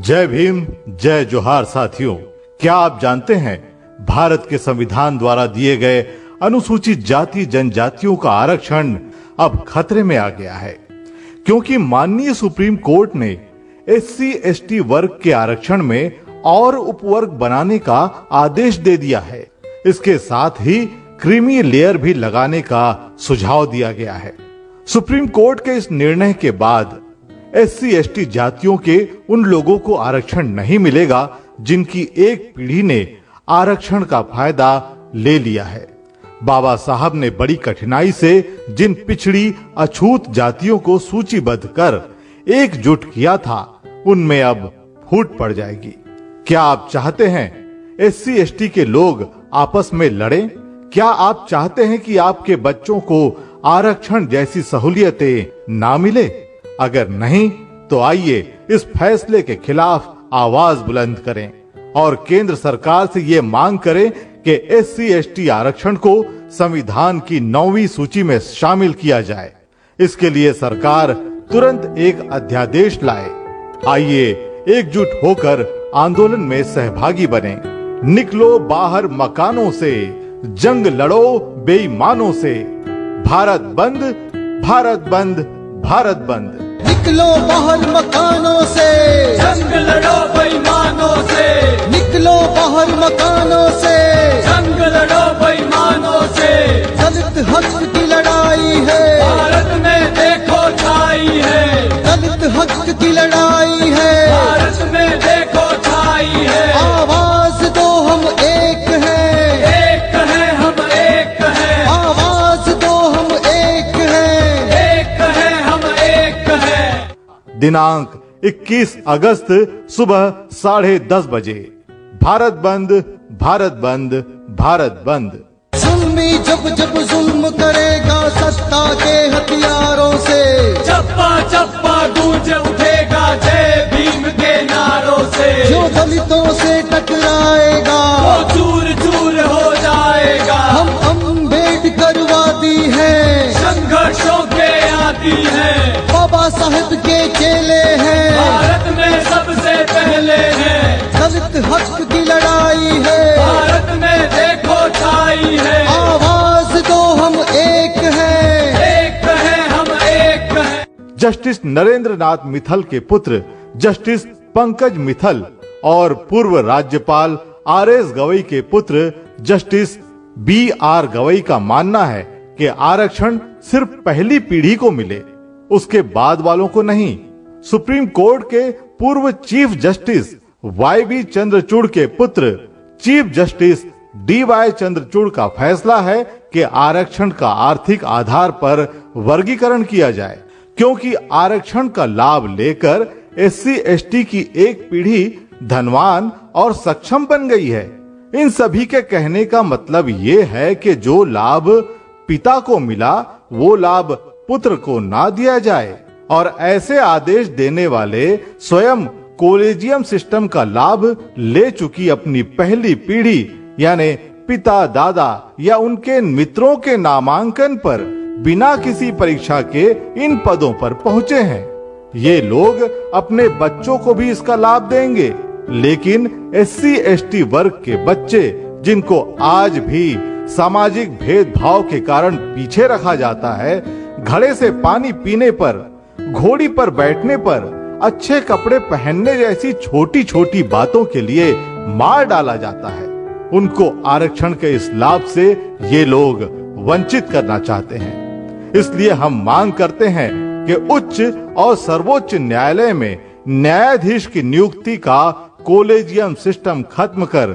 जय भीम, जय जोहार साथियों। क्या आप जानते हैं भारत के संविधान द्वारा दिए गए अनुसूचित जाति जनजातियों का आरक्षण अब खतरे में आ गया है, क्योंकि माननीय सुप्रीम कोर्ट ने एससी एसटी वर्ग के आरक्षण में और उपवर्ग बनाने का आदेश दे दिया है। इसके साथ ही क्रीमी लेयर भी लगाने का सुझाव दिया गया है। सुप्रीम कोर्ट के इस निर्णय के बाद एससी एसटी जातियों के उन लोगों को आरक्षण नहीं मिलेगा जिनकी एक पीढ़ी ने आरक्षण का फायदा ले लिया है। बाबा साहब ने बड़ी कठिनाई से जिन पिछड़ी अछूत जातियों को सूचीबद्ध कर एकजुट किया था, उनमें अब फूट पड़ जाएगी। क्या आप चाहते हैं एससी एसटी के लोग आपस में लड़ें? क्या आप चाहते हैं कि आपके बच्चों को आरक्षण जैसी सहूलियतें ना मिले? अगर नहीं तो आइए इस फैसले के खिलाफ आवाज बुलंद करें और केंद्र सरकार से ये मांग करें कि एससी एसटी आरक्षण को संविधान की 9वीं सूची में शामिल किया जाए। इसके लिए सरकार तुरंत एक अध्यादेश लाए। आइए एकजुट होकर आंदोलन में सहभागी बने। निकलो बाहर मकानों से, जंग लड़ो बेईमानों से। भारत बंद, भारत बंद, भारत बंद। निकलो बाहर मकानों से, जंग लड़ो बेईमानों से। निकलो बाहर मकानों से, जंग लड़ो बेईमानों से। दलित हक की लड़ाई है, भारत में देखो छाई है। दलित हक की लड़ाई है, भारत में देखो छाई है। आवाज दो हम एक हैं, एक है हम एक है। आवाज दो हम एक हैं, एक है हम एक है। दिनांक 21 अगस्त सुबह 10:30 बजे। भारत बंद, भारत बंद, भारत बंद। जुल्मी जब जब जुल्म करेगा सत्ता के हथियारों से, चप्पा चप्पा गूंज उठेगा जय भीम के नारों से। जो दलितों से टकराएगा वो चूर चूर हो जाएगा। हम अम्बेडकरवादी हैं, संघर्षों के आदी हैं। बाबा साहब के चेले हैं, भारत में सबसे पहले हैं। दलित हक की लड़ाई है, भारत में देखो छाई है। आवाज दो हम एक हैं, एक है हम एक है। जस्टिस नरेंद्र नाथ मित्तल के पुत्र जस्टिस पंकज मित्तल और पूर्व राज्यपाल आरएस गवई के पुत्र जस्टिस बीआर गवई का मानना है कि आरक्षण सिर्फ पहली पीढ़ी को मिले, उसके बाद वालों को नहीं। सुप्रीम कोर्ट के पूर्व चीफ जस्टिस वाईबी चंद्रचूड़ के पुत्र चीफ जस्टिस डीवाई चंद्रचूड़ का फैसला है कि आरक्षण का आर्थिक आधार पर वर्गीकरण किया जाए, क्योंकि आरक्षण का लाभ लेकर एससी एसटी की एक पीढ़ी धनवान और सक्षम बन गई है। इन सभी के कहने का मतलब ये है कि जो लाभ पिता को मिला वो लाभ पुत्र को ना दिया जाए, और ऐसे आदेश देने वाले स्वयं कॉलेजियम सिस्टम का लाभ ले चुकी अपनी पहली पीढ़ी यानी पिता दादा या उनके मित्रों के नामांकन पर बिना किसी परीक्षा के इन पदों पर पहुंचे हैं। ये लोग अपने बच्चों को भी इसका लाभ देंगे, लेकिन एससी एसटी वर्ग के बच्चे जिनको आज भी सामाजिक भेदभाव के कारण पीछे रखा जाता है, घड़े से पानी पीने पर, घोड़ी पर बैठने पर, अच्छे कपड़े पहनने जैसी छोटी छोटी बातों के लिए मार डाला जाता है, उनको आरक्षण के इस लाभ से ये लोग वंचित करना चाहते हैं। इसलिए हम मांग करते हैं कि उच्च और सर्वोच्च न्यायालय में न्यायाधीश की नियुक्ति का कॉलेजियम सिस्टम खत्म कर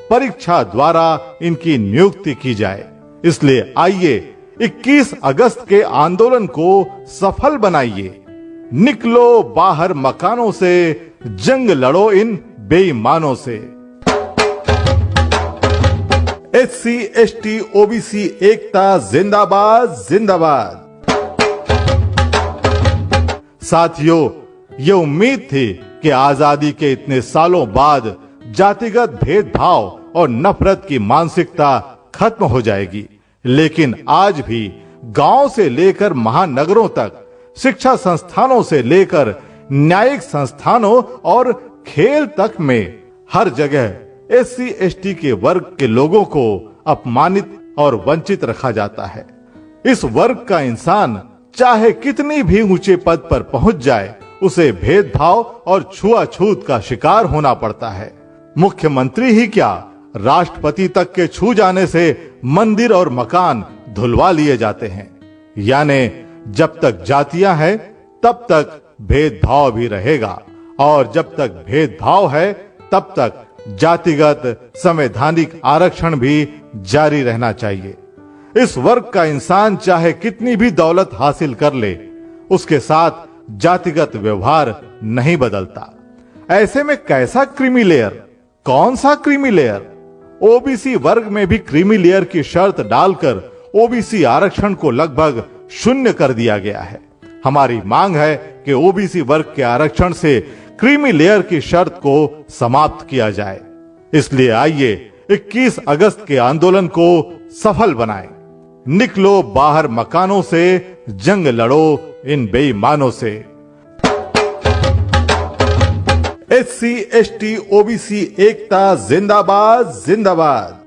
परीक्षा द्वारा इनकी नियुक्ति की जाए। इसलिए आइए 21 अगस्त के आंदोलन को सफल बनाइए। निकलो बाहर मकानों से, जंग लड़ो इन बेईमानों से। एससी एसटी ओबीसी एकता जिंदाबाद जिंदाबाद। साथियों, ये उम्मीद थी कि आजादी के इतने सालों बाद जातिगत भेदभाव और नफरत की मानसिकता खत्म हो जाएगी, लेकिन आज भी गांव से लेकर महानगरों तक, शिक्षा संस्थानों से लेकर न्यायिक संस्थानों और खेल तक में हर जगह एससी एसटी के वर्ग के लोगों को अपमानित और वंचित रखा जाता है। इस वर्ग का इंसान चाहे कितनी भी ऊंचे पद पर पहुंच जाए, उसे भेदभाव और छुआछूत का शिकार होना पड़ता है। मुख्यमंत्री ही क्या, राष्ट्रपति तक के छू जाने से मंदिर और मकान धुलवा लिए जाते हैं। यानी जब तक जातियां हैं तब तक भेदभाव भी रहेगा, और जब तक भेदभाव है तब तक जातिगत संवैधानिक आरक्षण भी जारी रहना चाहिए। इस वर्ग का इंसान चाहे कितनी भी दौलत हासिल कर ले, उसके साथ जातिगत व्यवहार नहीं बदलता। ऐसे में कैसा क्रीमी लेयर, कौन सा क्रीमी लेयर? ओबीसी वर्ग में भी क्रीमी लेयर की शर्त डालकर ओबीसी आरक्षण को लगभग शून्य कर दिया गया है। हमारी मांग है कि ओबीसी वर्ग के आरक्षण से क्रीमी लेयर की शर्त को समाप्त किया जाए। इसलिए आइए 21 अगस्त के आंदोलन को सफल बनाएं। निकलो बाहर मकानों से, जंग लड़ो इन बेईमानों से। एससी एसटी ओबीसी एकता जिंदाबाद जिंदाबाद।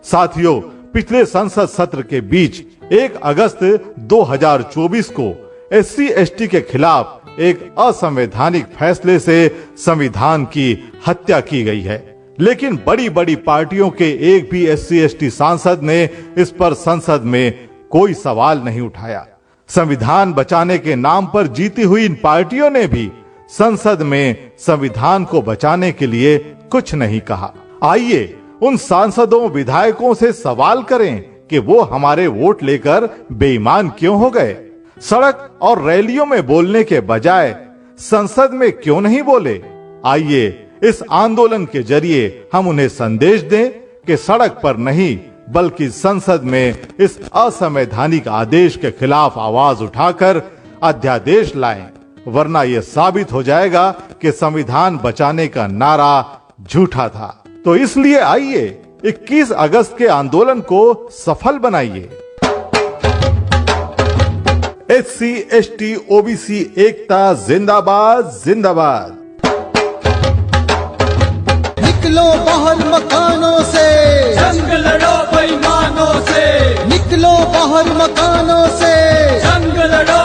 साथियों, पिछले संसद सत्र के बीच 1 अगस्त 2024 को एससी एसटी के खिलाफ एक असंवैधानिक फैसले से संविधान की हत्या की गई है। लेकिन बड़ी बड़ी पार्टियों के एक भी एससी एसटी सांसद ने इस पर संसद में कोई सवाल नहीं उठाया। संविधान बचाने के नाम पर जीती हुई इन पार्टियों ने भी संसद में संविधान को बचाने के लिए कुछ नहीं कहा। आइए उन सांसदों विधायकों से सवाल करें कि वो हमारे वोट लेकर बेईमान क्यों हो गए। सड़क और रैलियों में बोलने के बजाय संसद में क्यों नहीं बोले। आइए इस आंदोलन के जरिए हम उन्हें संदेश दें कि सड़क पर नहीं बल्कि संसद में इस असंवैधानिक आदेश के खिलाफ आवाज उठाकर अध्यादेश लाएं, वरना यह साबित हो जाएगा कि संविधान बचाने का नारा झूठा था। तो इसलिए आइए 21 अगस्त के आंदोलन को सफल बनाइए। एससी एसटी ओबीसी एकता जिंदाबाद जिंदाबाद। निकलो बाहर मकानों से, जंग लड़ो बेईमानों से, निकलो बाहर मकानों से, जंग लड़ो